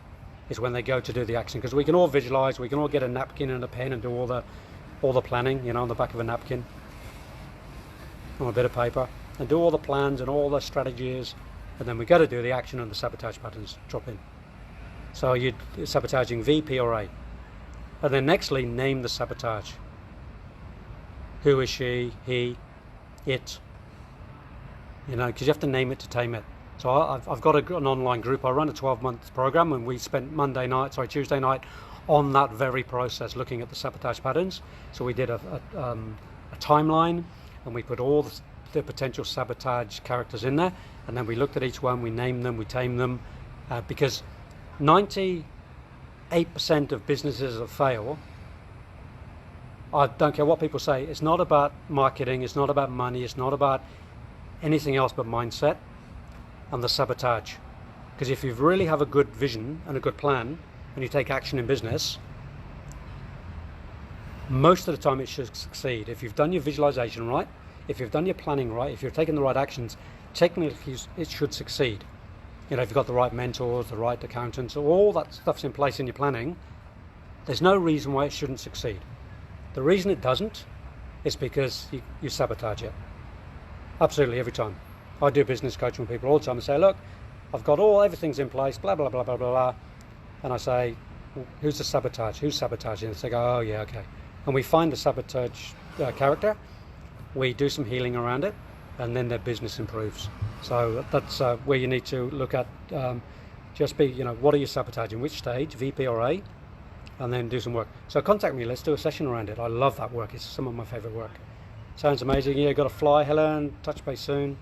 S1: is when they go to do the action. Because we can all visualize, we can all get a napkin and a pen and do all the planning, on the back of a napkin, on a bit of paper. and do all the plans and all the strategies, and then we got to do the action and the sabotage patterns drop in. So you're sabotaging V, P or A. And then nextly, name the sabotage. Who is she, he, it? You know, because you have to name it to tame it. So I've got an online group. I run a 12-month program, and we spent Tuesday night on that very process, looking at the sabotage patterns. So we did a timeline, and we put all the potential sabotage characters in there, and then we looked at each one, we named them, we tamed them, because 98% of businesses that fail, I don't care what people say, it's not about marketing, it's not about money, it's not about anything else but mindset and the sabotage. Because if you really have a good vision and a good plan and you take action in business, most of the time it should succeed. If you've done your visualization right, if you've done your planning right, if you're taking the right actions, technically it should succeed. You know, if you've got the right mentors, the right accountants, all that stuff's in place in your planning, there's no reason why it shouldn't succeed. The reason it doesn't is because you sabotage it. Absolutely, every time. I do business coaching with people all the time and say, look, I've got everything's in place, blah, blah, blah, blah, blah, blah. And I say, well, who's the sabotage? Who's sabotaging? And they go, oh, yeah, okay. And we find the sabotage character, we do some healing around it, and then their business improves. So that's where you need to look at, just be, what are you sabotaging? Which stage, VP or A? And then do some work. So contact me, let's do a session around it. I love that work, it's some of my favorite work. Sounds amazing. Yeah, got to fly, Helen, touch base soon.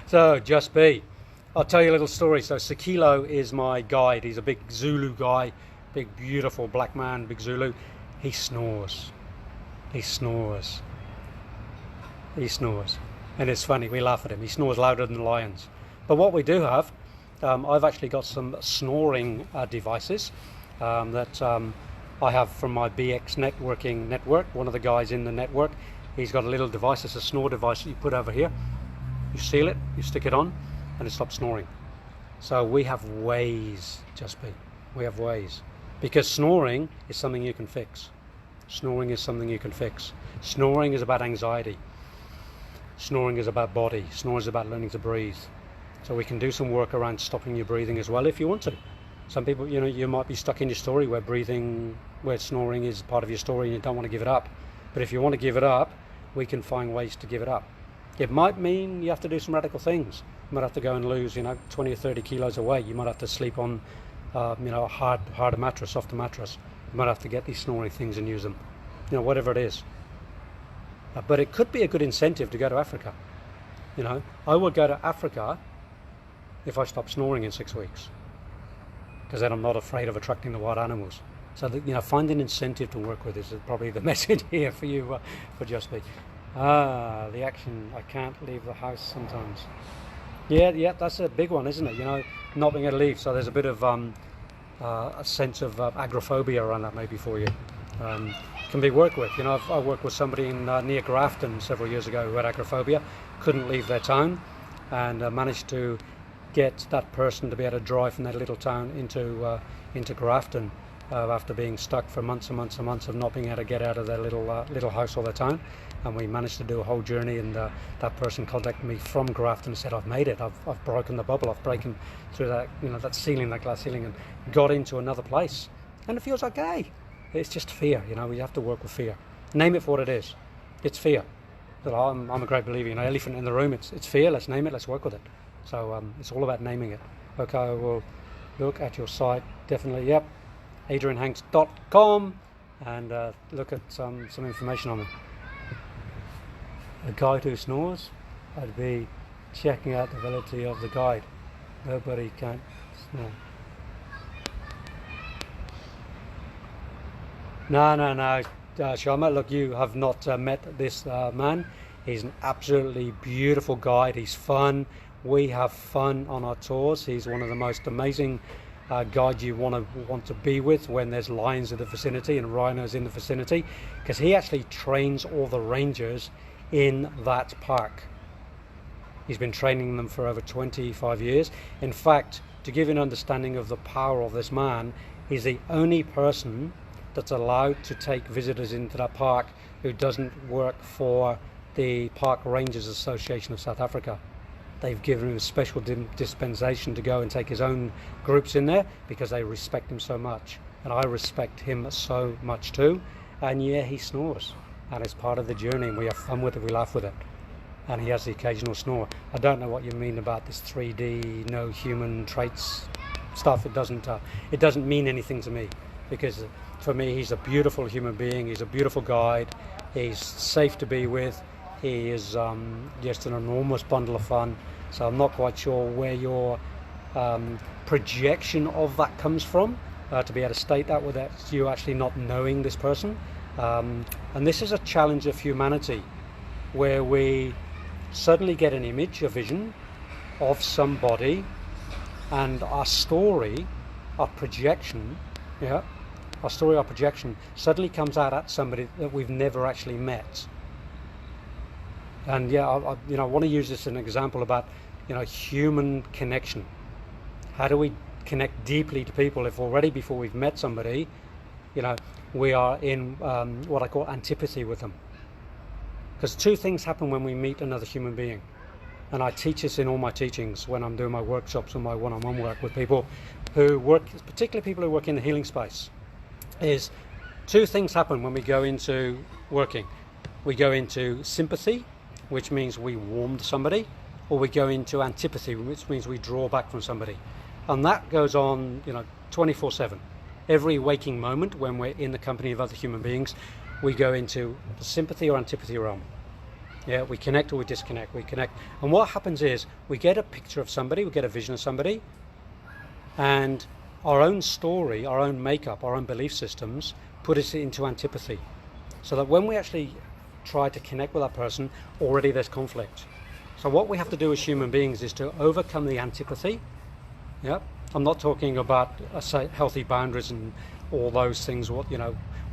S1: So, Just Be. I'll tell you a little story. So Sekilo is my guide. He's a big Zulu guy, big beautiful black man, big Zulu. He snores. He snores. He snores. And it's funny, we laugh at him. He snores louder than lions. But what we do have, I've actually got some snoring devices that I have from my BX networking network. One of the guys in the network, he's got a little device. It's a snore device that you put over here. You seal it, you stick it on, and it stops snoring. So we have ways, Just Be. We have ways. Because snoring is something you can fix. Snoring is something you can fix. Snoring is about anxiety. Snoring is about body. Snoring is about learning to breathe. So we can do some work around stopping your breathing as well if you want to. Some people, you might be stuck in your story where snoring is part of your story and you don't want to give it up. But if you want to give it up, we can find ways to give it up. It might mean you have to do some radical things. You might have to go and lose, 20 or 30 kilos of weight. You might have to sleep on, a harder mattress, softer mattress. You might have to get these snoring things and use them. Whatever it is. But it could be a good incentive to go to Africa. I would go to Africa if I stopped snoring in 6 weeks. Because then I'm not afraid of attracting the wild animals. So find an incentive to work with is probably the message here for you, for Just Be. The action, I can't leave the house sometimes. Yeah, that's a big one, isn't it? Not being able to leave. So there's a bit of a sense of agoraphobia around that maybe for you. Can be worked with. I worked with somebody in near Grafton several years ago who had agoraphobia, couldn't leave their town, and managed to get that person to be able to drive from that little town into Grafton after being stuck for months and months and months of not being able to get out of their little house or their town. And we managed to do a whole journey, and that person contacted me from Grafton and said, I've made it, I've broken the bubble, I've broken through that that ceiling, that glass ceiling, and got into another place. And it feels okay. It's just fear. We have to work with fear. Name it for what it is. It's fear. I'm a great believer, elephant in the room, it's fear. Let's name it, let's work with it. So it's all about naming it. Okay, we'll look at your site, definitely. Yep, adrianhanks.com, and look at some information on it. A guide who snores, I'd be checking out the validity of the guide. Nobody can snore. No, Sharma, look, you have not met this man. He's an absolutely beautiful guide. He's fun. We have fun on our tours. He's one of the most amazing guides you want to be with when there's lions in the vicinity and rhinos in the vicinity, because he actually trains all the rangers in that park. He's been training them for over 25 years. In fact, to give you an understanding of the power of this man, he's the only person that's allowed to take visitors into that park who doesn't work for the Park Rangers Association of South Africa. They've given him a special dispensation to go and take his own groups in there because they respect him so much. And I respect him so much too. And yeah, he snores. And it's part of the journey, and we have fun with it, we laugh with it. And he has the occasional snore. I don't know what you mean about this 3D, no human traits stuff. It doesn't mean anything to me, because for me, he's a beautiful human being. He's a beautiful guide. He's safe to be with. He is just an enormous bundle of fun. So I'm not quite sure where your projection of that comes from, to be able to state that without you actually not knowing this person. And this is a challenge of humanity, where we suddenly get an image, a vision of somebody, and our story, our projection, our projection suddenly comes out at somebody that we've never actually met. And I want to use this as an example about, human connection. How do we connect deeply to people if already before we've met somebody, we are in what I call antipathy with them? Because two things happen when we meet another human being. And I teach this in all my teachings when I'm doing my workshops and my one-on-one work with people who work, particularly people who work in the healing space, is two things happen when we go into working. We go into sympathy, which means we warm to somebody, or we go into antipathy, which means we draw back from somebody. And that goes on, 24/7. Every waking moment when we're in the company of other human beings, we go into the sympathy or antipathy realm. Yeah, we connect or we disconnect, we connect. And what happens is we get a picture of somebody, we get a vision of somebody, and our own story, our own makeup, our own belief systems put us into antipathy. So that when we actually try to connect with that person, already there's conflict. So what we have to do as human beings is to overcome the antipathy. Yeah, I'm not talking about healthy boundaries and all those things, where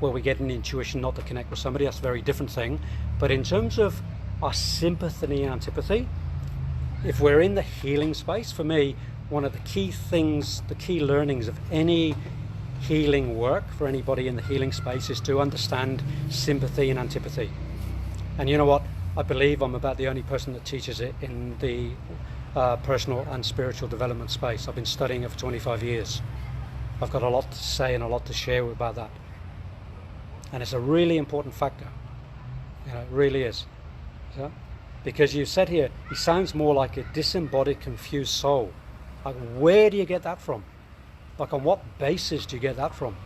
S1: we get an intuition not to connect with somebody. That's a very different thing. But in terms of our sympathy and antipathy, if we're in the healing space, for me, one of the key things, the key learnings of any healing work for anybody in the healing space is to understand sympathy and antipathy. And you know what? I believe I'm about the only person that teaches it in the personal and spiritual development space. I've been studying it for 25 years. I've got a lot to say and a lot to share about that. And it's a really important factor. It really is. Yeah? Because you said here, he sounds more like a disembodied, confused soul. Like, where do you get that from? Like, on what basis do you get that from?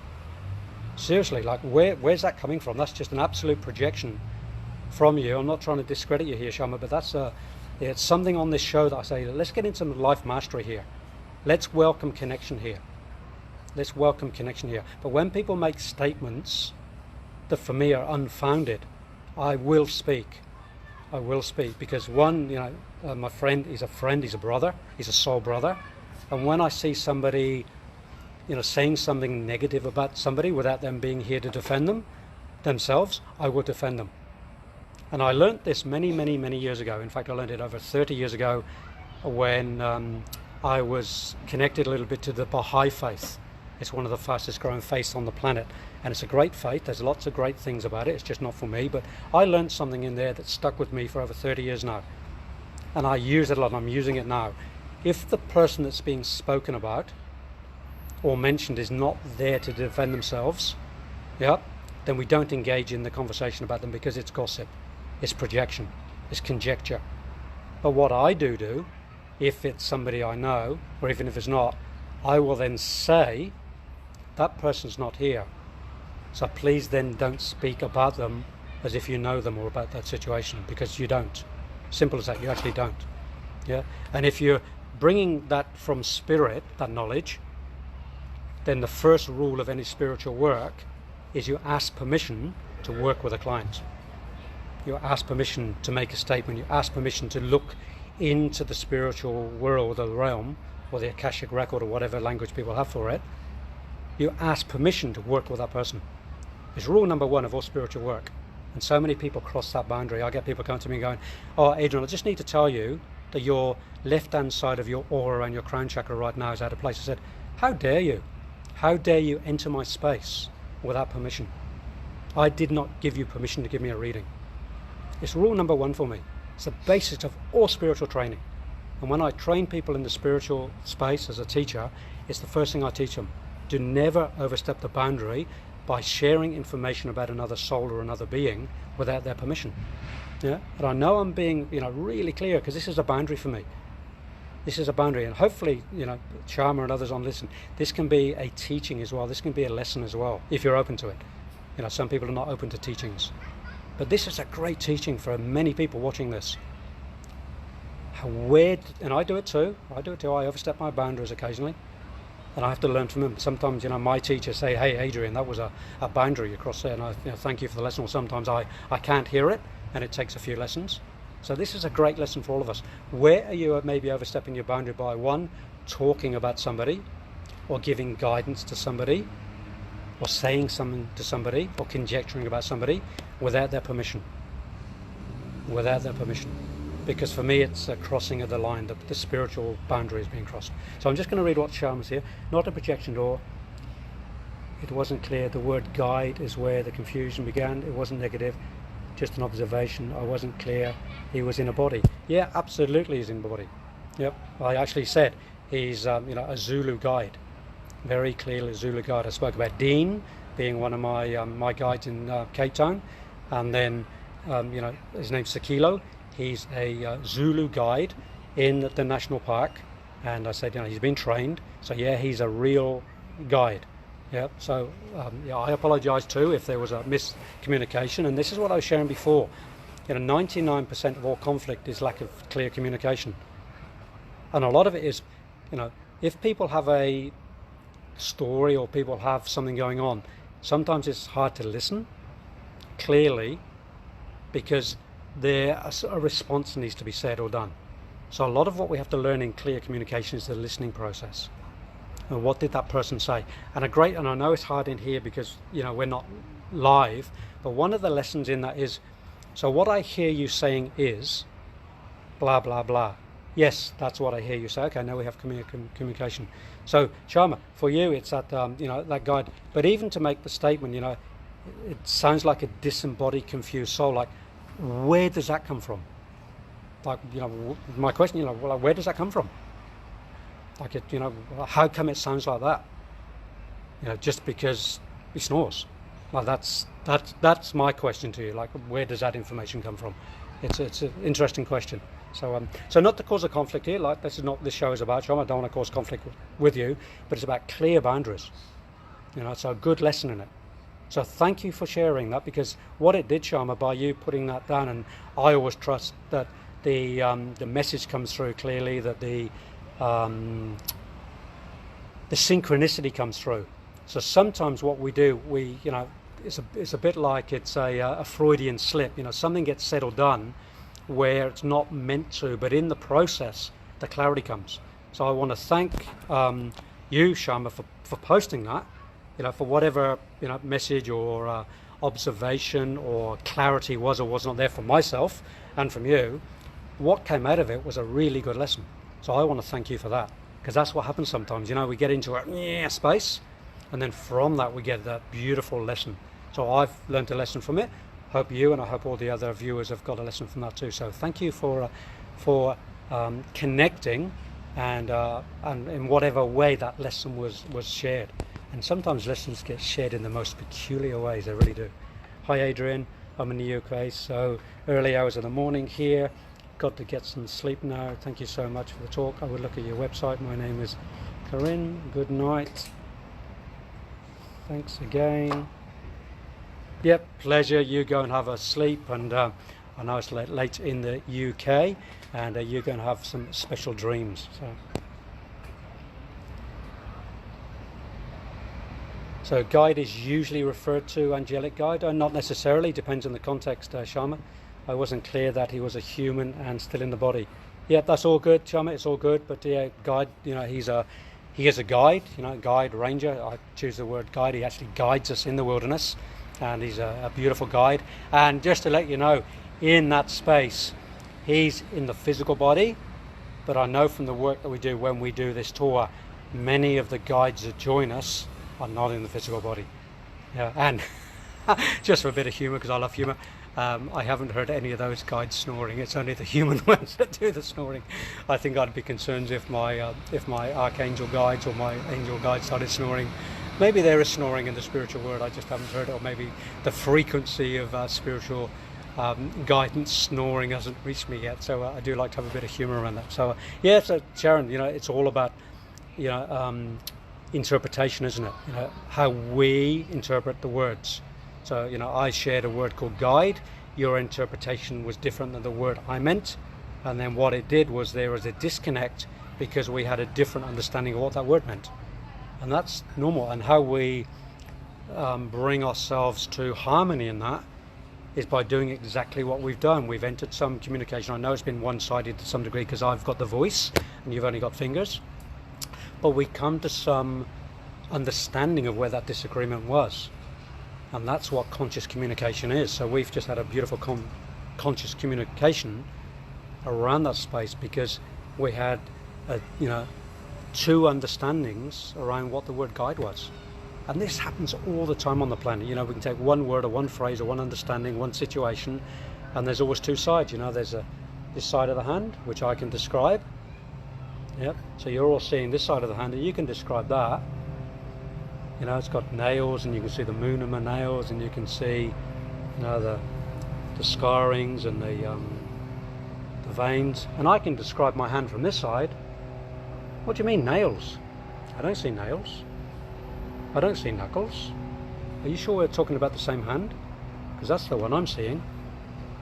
S1: Seriously, like, where's that coming from? That's just an absolute projection from you. I'm not trying to discredit you here, Shama, but that's it's something on this show that I say, let's get into some life mastery here. Let's welcome connection here. Let's welcome connection here. But when people make statements that for me are unfounded, I will speak. I will speak, because one, my friend, he's a brother, he's a soul brother. And when I see somebody, saying something negative about somebody without them being here to defend themselves, I will defend them. And I learned this many, many, many years ago. In fact, I learned it over 30 years ago when I was connected a little bit to the Baha'i faith. It's one of the fastest growing faiths on the planet. And it's a great faith. There's lots of great things about it. It's just not for me. But I learned something in there that stuck with me for over 30 years now. And I use it a lot, and I'm using it now. If the person that's being spoken about or mentioned is not there to defend themselves, then we don't engage in the conversation about them, because it's gossip. It's projection, it's conjecture. But what I do, if it's somebody I know, or even if it's not, I will then say, that person's not here. So please then don't speak about them as if you know them or about that situation, because you don't. Simple as that, you actually don't. Yeah. And if you're bringing that from spirit, that knowledge, then the first rule of any spiritual work is you ask permission to work with a client. You ask permission to make a statement. You ask permission to look into the spiritual world or the realm, or the Akashic record, or whatever language people have for it. You ask permission to work with that person. It's rule number one of all spiritual work. And so many people cross that boundary. I get people coming to me going, oh, Adrian, I just need to tell you that your left-hand side of your aura and your crown chakra right now is out of place. I said, how dare you? How dare you enter my space without permission. I did not give you permission to give me a reading. It's rule number one for me. It's the basis of all spiritual training. And when I train people in the spiritual space as a teacher, it's the first thing I teach them. Do never overstep the boundary by sharing information about another soul or another being without their permission. Yeah, and I know I'm being, really clear, because this is a boundary for me. This is a boundary, and hopefully, Sharma and others on listen. This can be a teaching as well. This can be a lesson as well, if you're open to it. Some people are not open to teachings, but this is a great teaching for many people watching this. And I do it too. I overstep my boundaries occasionally, and I have to learn from them. Sometimes, my teachers say, "Hey, Adrian, that was a boundary across there," and I thank you for the lesson. Or sometimes I can't hear it, and it takes a few lessons. So this is a great lesson for all of us. Where are you maybe overstepping your boundary by, one, talking about somebody, or giving guidance to somebody, or saying something to somebody, or conjecturing about somebody without their permission? Without their permission. Because for me, it's a crossing of the line. The spiritual boundary is being crossed. So I'm just going to read what Sharma's here. Not a projection door. It wasn't clear. The word guide is where the confusion began. It wasn't negative. Just an observation. I wasn't clear. He was in a body. Yeah, absolutely he's in a body. Yep. I actually said he's a Zulu guide. Very clearly a Zulu guide. I spoke about Dean being one of my guides in Cape Town, and then his name's Sakilo. He's a Zulu guide in the national park, and I said he's been trained, so yeah, he's a real guide. Yeah, so I apologize too if there was a miscommunication, and this is what I was sharing before. 99% of all conflict is lack of clear communication, and a lot of it is, if people have a story or people have something going on, sometimes it's hard to listen clearly because a response needs to be said or done. So a lot of what we have to learn in clear communication is the listening process. And what did that person say? And I know it's hard in here because we're not live, but one of the lessons in that is, so what I hear you saying is blah blah blah. Yes, that's what I hear you say. Okay, now we have communication. So Sharma, for you it's that that guide. But even to make the statement, it sounds like a disembodied, confused soul. Like, where does that come from? Like, my question, where does that come from? Like, how come it sounds like that? Just because he snores. Like, that's my question to you. Like, where does that information come from? It's an interesting question. So not to cause a conflict here. Like, this show is about. I don't want to cause conflict with you, but it's about clear boundaries. It's a good lesson in it. So thank you for sharing that, because what it did, Sharma, by you putting that down, and I always trust that the message comes through clearly, that the synchronicity comes through. So sometimes what we do, it's a bit like it's a Freudian slip. Something gets said or done where it's not meant to, but in the process, the clarity comes. So I want to thank you, Sharma, for posting that. For whatever message or observation or clarity was or was not there from myself and from you, what came out of it was a really good lesson. So I want to thank you for that, because that's what happens sometimes. We get into a space, and then from that we get that beautiful lesson. So I've learned a lesson from it. Hope you, and I hope all the other viewers have got a lesson from that too. So thank you for connecting, and in whatever way that lesson was shared. And sometimes lessons get shared in the most peculiar ways, they really do. Hi Adrian, I'm in the UK, so early hours of the morning here. Got to get some sleep now. Thank you so much for the talk. I would look at your website. My name is Corinne. Good night. Thanks again. Yep, pleasure. You go and have a sleep, and I know it's late in the UK, and you're going to have some special dreams. So guide is usually referred to angelic guide, or not necessarily, depends on the context, Sharma. I wasn't clear that he was a human and still in the body. Yeah, that's all good, Sharma, it's all good, but yeah, guide, he is a guide, guide, ranger. I choose the word guide. He actually guides us in the wilderness, and he's a beautiful guide. And just to let you know, in that space, he's in the physical body, but I know from the work that we do when we do this tour, many of the guides that join us are not in the physical body. Yeah, and just for a bit of humour, because I love humour, I haven't heard any of those guides snoring. It's only the human ones that do the snoring. I think I'd be concerned if my archangel guides or my angel guides started snoring. Maybe there is snoring in the spiritual world, I just haven't heard it, or maybe the frequency of spiritual guidance snoring hasn't reached me yet. So I do like to have a bit of humour around that. So yeah, so Sharon, it's all about interpretation, isn't it? How we interpret the words. So I shared a word called guide. Your interpretation was different than the word I meant, and then what it did was there was a disconnect because we had a different understanding of what that word meant. And that's normal. And how we bring ourselves to harmony in that is by doing exactly what we've done. We've entered some communication. I know it's been one-sided to some degree because I've got the voice and you've only got fingers, but we come to some understanding of where that disagreement was, and that's what conscious communication is. So we've just had a beautiful conscious communication around that space because we had two understandings around what the word guide was. And this happens all the time on the planet. We can take one word or one phrase or one understanding, one situation, and there's always two sides. There's this side of the hand, which I can describe. Yep. So you're all seeing this side of the hand, and you can describe that. It's got nails, and you can see the moon in my nails, and you can see, the scarrings and the veins. And I can describe my hand from this side. What do you mean nails? I don't see nails. I don't see knuckles. Are you sure we're talking about the same hand? Because that's the one I'm seeing,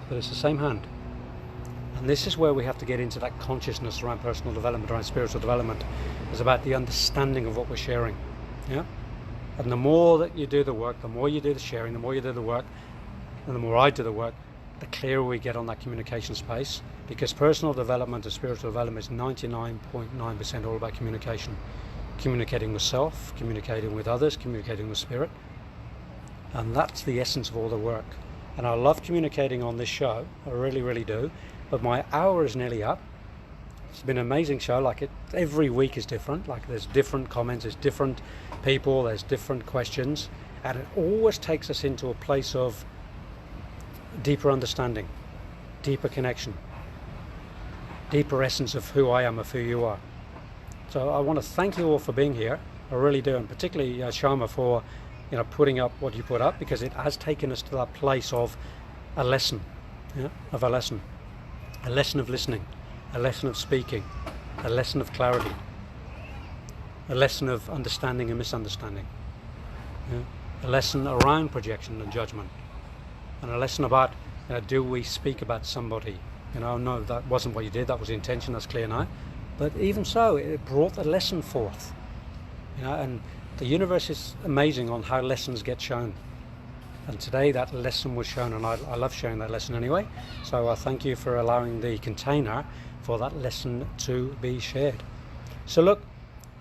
S1: but it's the same hand. And this is where we have to get into that consciousness around personal development, around spiritual development. It's about the understanding of what we're sharing. Yeah. And the more that you do the work, the more you do the sharing, the more you do the work, and the more I do the work, the clearer we get on that communication space. Because personal development and spiritual development is 99.9% all about communication. Communicating with self, communicating with others, communicating with spirit. And that's the essence of all the work. And I love communicating on this show. I really, really do. But my hour is nearly up. It's been an amazing show. Every week is different. There's different comments, there's different people, there's different questions. And it always takes us into a place of deeper understanding, deeper connection, deeper essence of who I am, of who you are. So I want to thank you all for being here. I really do, and particularly Shama for putting up what you put up, because it has taken us to that place of a lesson, a lesson of listening, a lesson of speaking, a lesson of clarity, a lesson of understanding and misunderstanding, a lesson around projection and judgment, and a lesson about do we speak about somebody. No, that wasn't what you did, that was the intention, that's clear now. But even so, it brought a lesson forth. And the universe is amazing on how lessons get shown. And today that lesson was shown, and I love sharing that lesson anyway. So I thank you for allowing the container for that lesson to be shared. So look,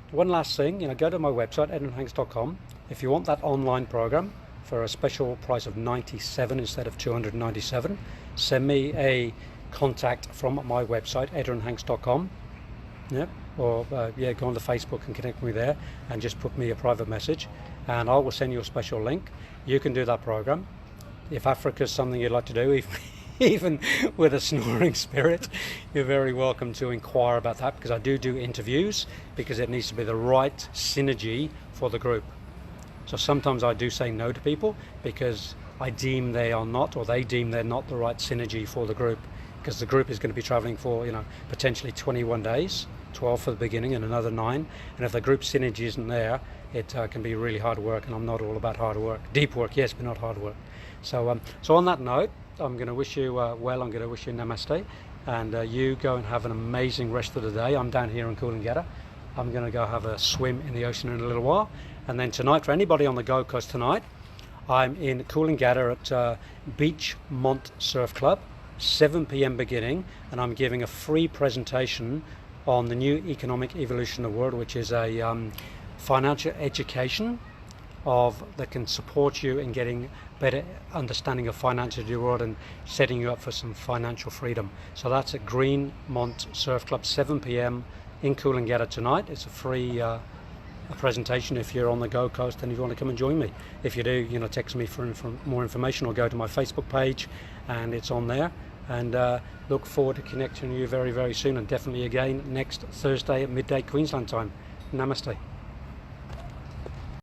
S1: one last thing, go to my website, adrianhanks.com. If you want that online program for a special price of 97 instead of 297, send me a contact from my website, adrianhanks.com. Or go onto Facebook and connect with me there and just put me a private message, and I will send you a special link. You can do that program. If Africa is something you'd like to do, even with a snoring spirit, you're very welcome to inquire about that, because I do interviews, because it needs to be the right synergy for the group. So sometimes I do say no to people because I deem they are not, or they deem they're not the right synergy for the group, because the group is going to be traveling for potentially 21 days, 12 for the beginning and another 9, and if the group synergy isn't there, it can be really hard work, and I'm not all about hard work. Deep work, yes, but not hard work. So on that note, I'm going to wish you well. I'm going to wish you namaste, and you go and have an amazing rest of the day. I'm down here in Coolangatta. I'm going to go have a swim in the ocean in a little while, and then tonight, for anybody on the Gold Coast tonight, I'm in Coolangatta at Beachmont Surf Club, 7 p.m. beginning, and I'm giving a free presentation on the new economic evolution of the world, which is a financial education that can support you in getting better understanding of financial world and setting you up for some financial freedom. So that's at Greenmont Surf Club, 7 p.m. in Coolangatta tonight. It's a free a presentation if you're on the Gold Coast and if you want to come and join me. If you do, text me for more information or go to my Facebook page and it's on there. And look forward to connecting with you very, very soon, and definitely again next Thursday at midday Queensland time. Namaste.